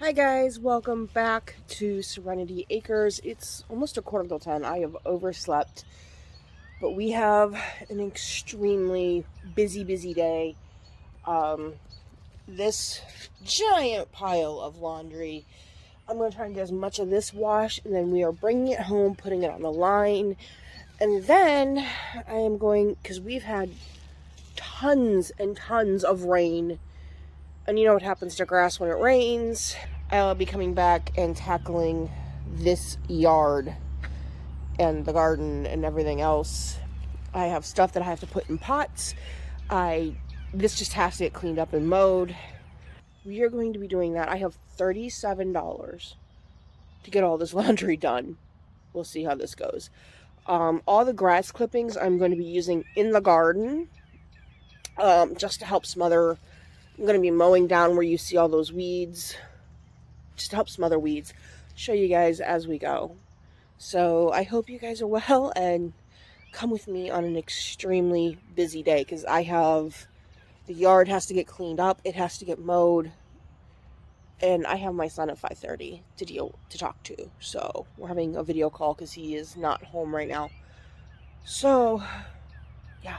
Hi guys, welcome back to Serenity Acres. It's almost 9:15. I have overslept, but we have an extremely busy day. This giant pile of laundry. I'm going to try and get as much of this washed, and then we are bringing it home, putting it on the line, and then I am going, because we've had tons and tons of rain, and you know what happens to grass when it rains. I'll be coming back and tackling this yard and the garden and everything else. I have stuff that I have to put in pots. This just has to get cleaned up and mowed. We are going to be doing that. I have $37 to get all this laundry done. We'll see how this goes. All the grass clippings I'm going to be using in the garden, just to help smother. I'm going to be mowing down where you see all those weeds, just to help smother weeds. Show you guys as we go. So I hope you guys are well and come with me on an extremely busy day, because the yard has to get cleaned up, it has to get mowed, and I have my son at 5:30 to talk to. So we're having a video call because he is not home right now. So yeah,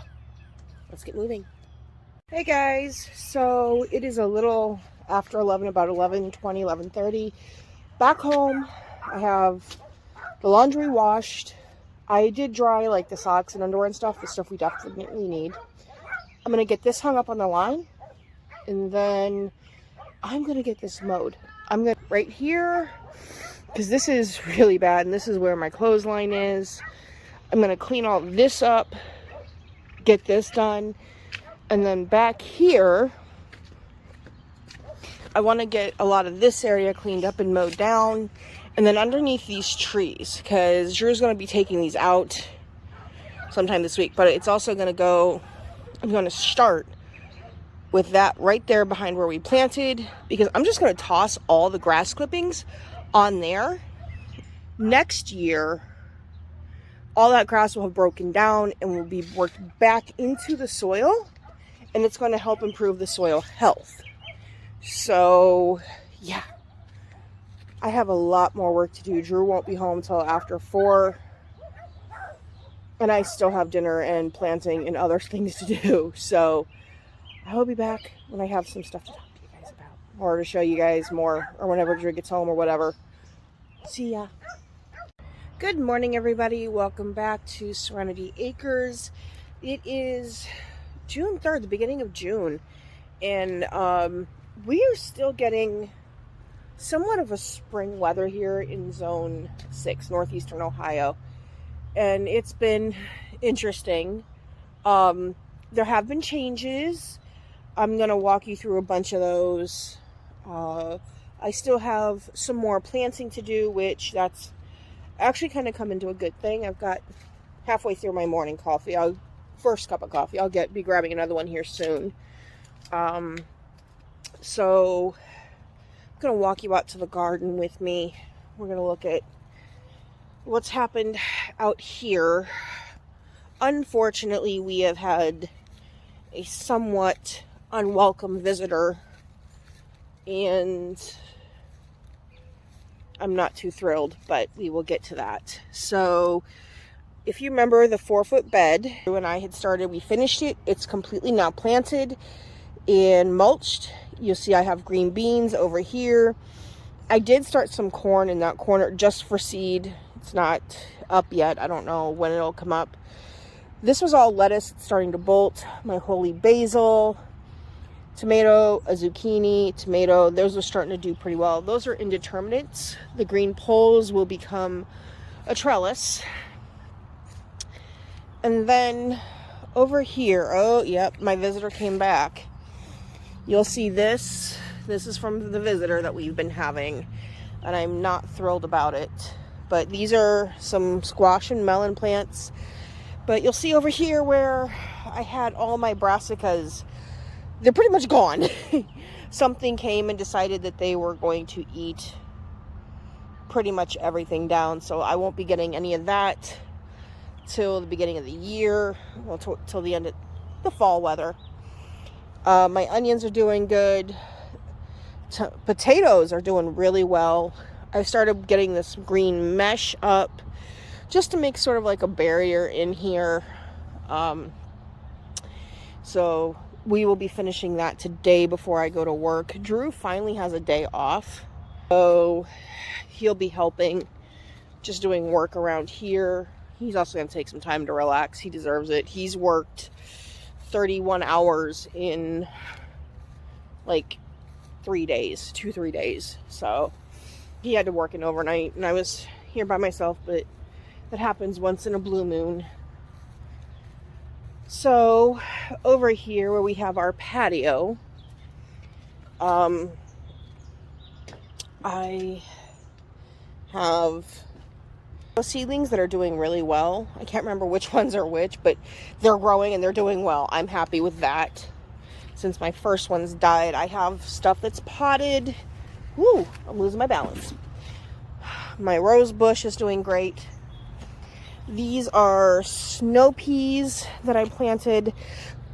let's get moving. Hey guys, so it is a little after 11, about 11:20, 11:30. Back home, I have the laundry washed. I did dry like the socks and underwear and stuff, the stuff we definitely need. I'm going to get this hung up on the line, and then I'm going to get this mowed. I'm going to, right here, because this is really bad, and this is where my clothesline is. I'm going to clean all this up, get this done, and then back here, I want to get a lot of this area cleaned up and mowed down. And then underneath these trees, because Drew's going to be taking these out sometime this week. But it's also going to go, I'm going to start with that right there behind where we planted, because I'm just going to toss all the grass clippings on there. Next year, all that grass will have broken down and will be worked back into the soil. And it's going to help improve the soil health. So, yeah. I have a lot more work to do. Drew won't be home till after 4. And I still have dinner and planting and other things to do. So, I will be back when I have some stuff to talk to you guys about. Or to show you guys more. Or whenever Drew gets home or whatever. See ya. Good morning, everybody. Welcome back to Serenity Acres. It is June 3rd, the beginning of June. And we are still getting somewhat of a spring weather here in Zone 6, northeastern Ohio. And it's been interesting. There have been changes. I'm going to walk you through a bunch of those. I still have some more planting to do, which that's actually kind of come into a good thing. I've got halfway through my morning coffee. First cup of coffee. I'll be grabbing another one here soon. So I'm going to walk you out to the garden with me. We're going to look at what's happened out here. Unfortunately, we have had a somewhat unwelcome visitor, and I'm not too thrilled, but we will get to that. So if you remember the 4-foot bed, when I had started, we finished it. It's completely now planted and mulched. You'll see I have green beans over here. I did start some corn in that corner just for seed. It's not up yet. I don't know when it'll come up. This was all lettuce. It's starting to bolt. My holy basil, tomato, a zucchini, tomato. Those are starting to do pretty well. Those are indeterminates. The green poles will become a trellis. And then over here, oh, yep, my visitor came back. You'll see this. This is from the visitor that we've been having, and I'm not thrilled about it. But these are some squash and melon plants. But you'll see over here where I had all my brassicas, they're pretty much gone. Something came and decided that they were going to eat pretty much everything down. So I won't be getting any of that till the beginning of the year. Well, till the end of the fall weather. My onions are doing good. potatoes are doing really well. I started getting this green mesh up just to make sort of like a barrier in here. So we will be finishing that today before I go to work. Drew finally has a day off, so he'll be helping, just doing work around here. He's also going to take some time to relax. He deserves it. He's worked 31 hours in like 3 days, 2-3 days. So he had to work an overnight, and I was here by myself, but that happens once in a blue moon. So over here where we have our patio, I have seedlings that are doing really well. I can't remember which ones are which, but they're growing and they're doing well. I'm happy with that. Since my first ones died, I have stuff that's potted. Woo, I'm losing my balance. My rose bush is doing great. These are snow peas that I planted.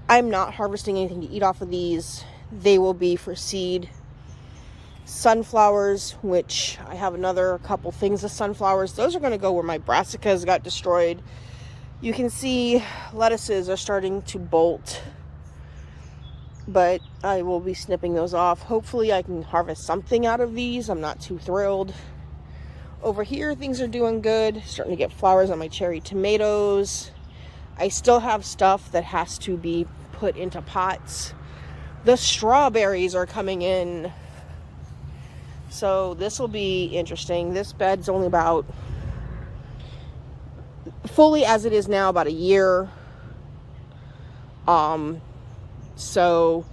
I'm not harvesting anything to eat off of these. They will be for seed. Sunflowers, which I have another couple things of sunflowers. Those are going to go where my brassicas got destroyed. You can see lettuces are starting to bolt, but I will be snipping those off. Hopefully I can harvest something out of these. I'm not too thrilled. Over here, things are doing good. Starting to get flowers on my cherry tomatoes. I still have stuff that has to be put into pots. The strawberries are coming in. So this will be interesting. This bed's only about, fully as it is now, about a year. So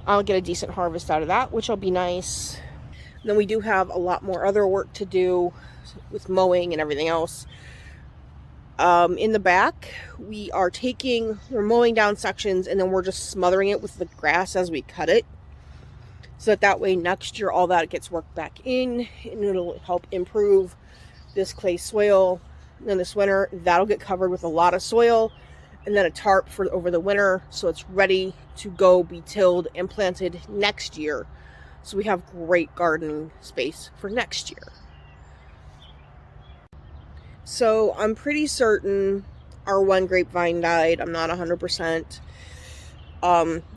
I'll get a decent harvest out of that, which will be nice. Then we do have a lot more other work to do with mowing and everything else. In the back, we're mowing down sections, and then we're just smothering it with the grass as we cut it. So that way next year all that gets worked back in, and it'll help improve this clay soil. And then this winter, that'll get covered with a lot of soil, and then a tarp for over the winter, so it's ready to go be tilled and planted next year. So we have great gardening space for next year. So I'm pretty certain our one grapevine died. I'm not 100%.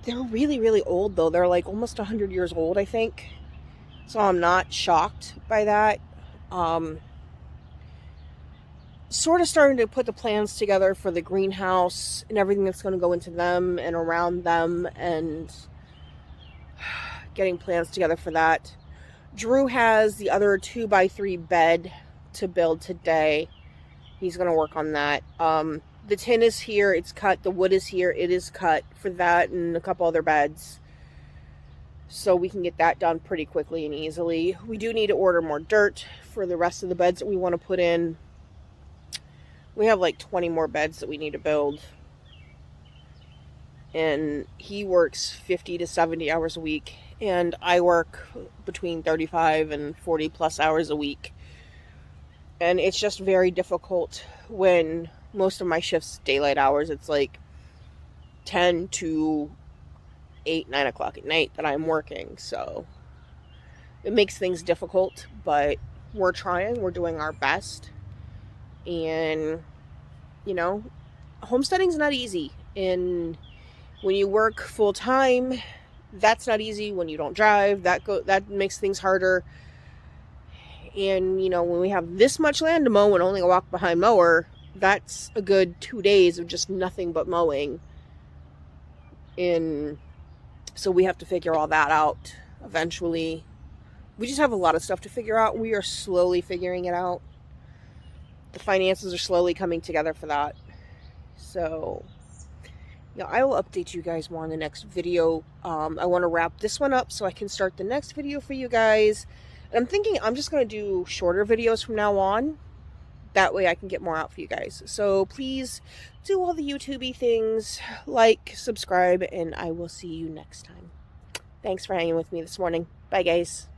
They're really, really old though. They're like almost 100 years old, I think. So I'm not shocked by that. Sort of starting to put the plans together for the greenhouse and everything that's going to go into them and around them, and getting plans together for that. Drew has the other 2x3 bed to build today. He's going to work on that. The tin is here. It's cut. The wood is here. It is cut for that and a couple other beds. So we can get that done pretty quickly and easily. We do need to order more dirt for the rest of the beds that we want to put in. We have like 20 more beds that we need to build. And he works 50 to 70 hours a week. And I work between 35 and 40 plus hours a week. And it's just very difficult when most of my shifts, daylight hours, it's like 10 to 8, 9 o'clock at night that I'm working. So it makes things difficult, but we're trying. We're doing our best. And, you know, homesteading's not easy. And when you work full time, that's not easy. When you don't drive, that makes things harder. And, you know, when we have this much land to mow and only a walk behind mower, that's a good 2 days of just nothing but mowing. And so we have to figure all that out eventually. We just have a lot of stuff to figure out. We are slowly figuring it out. The finances are slowly coming together for that. So, yeah, I will update you guys more in the next video. I want to wrap this one up so I can start the next video for you guys. And I'm thinking I'm just going to do shorter videos from now on. That way I can get more out for you guys. So please do all the YouTube-y things. Like, subscribe, and I will see you next time. Thanks for hanging with me this morning. Bye, guys.